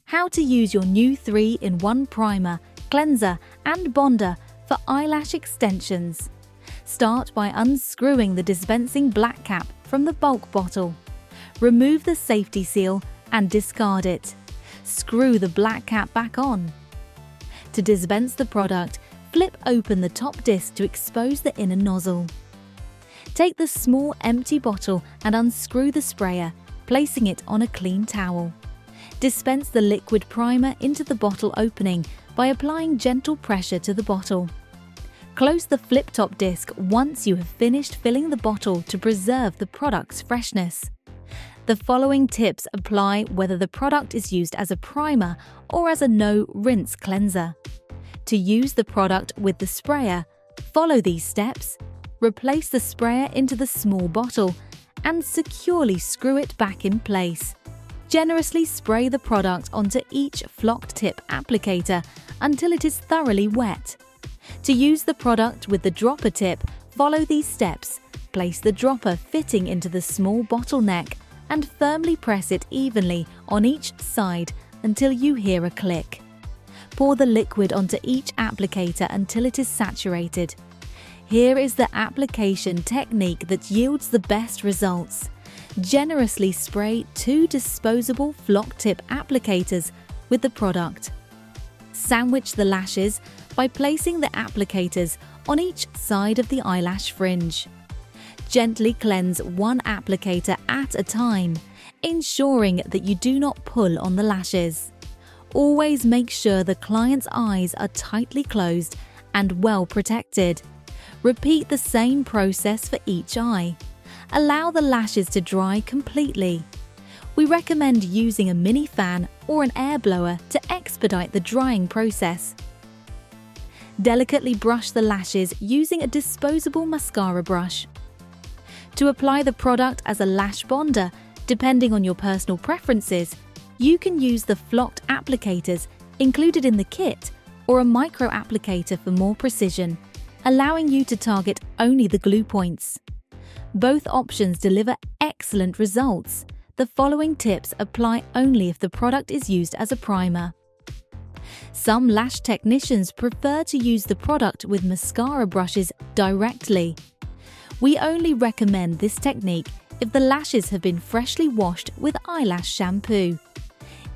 How to use your new 3-in-1 primer, cleanser and bonder for eyelash extensions. Start by unscrewing the dispensing black cap from the bulk bottle. Remove the safety seal and discard it. Screw the black cap back on. To dispense the product, flip open the top disc to expose the inner nozzle. Take the small empty bottle and unscrew the sprayer, placing it on a clean towel. Dispense the liquid primer into the bottle opening by applying gentle pressure to the bottle. Close the flip-top disc once you have finished filling the bottle to preserve the product's freshness. The following tips apply whether the product is used as a primer or as a no-rinse cleanser. To use the product with the sprayer, follow these steps. Replace the sprayer into the small bottle and securely screw it back in place. Generously spray the product onto each flocked tip applicator until it is thoroughly wet. To use the product with the dropper tip, follow these steps. Place the dropper fitting into the small bottle neck and firmly press it evenly on each side until you hear a click. Pour the liquid onto each applicator until it is saturated. Here is the application technique that yields the best results. Generously spray 2 disposable flock tip applicators with the product. Sandwich the lashes by placing the applicators on each side of the eyelash fringe. Gently cleanse one applicator at a time, ensuring that you do not pull on the lashes. Always make sure the client's eyes are tightly closed and well protected. Repeat the same process for each eye. Allow the lashes to dry completely. We recommend using a mini fan or an air blower to expedite the drying process. Delicately brush the lashes using a disposable mascara brush. To apply the product as a lash bonder, depending on your personal preferences, you can use the flocked applicators included in the kit or a micro applicator for more precision, allowing you to target only the glue points. Both options deliver excellent results. The following tips apply only if the product is used as a primer. Some lash technicians prefer to use the product with mascara brushes directly. We only recommend this technique if the lashes have been freshly washed with eyelash shampoo.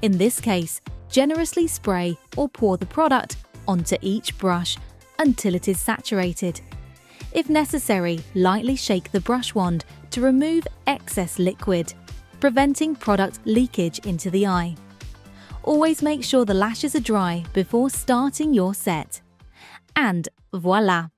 In this case, generously spray or pour the product onto each brush until it is saturated. If necessary, lightly shake the brush wand to remove excess liquid, preventing product leakage into the eye. Always make sure the lashes are dry before starting your set. And voila!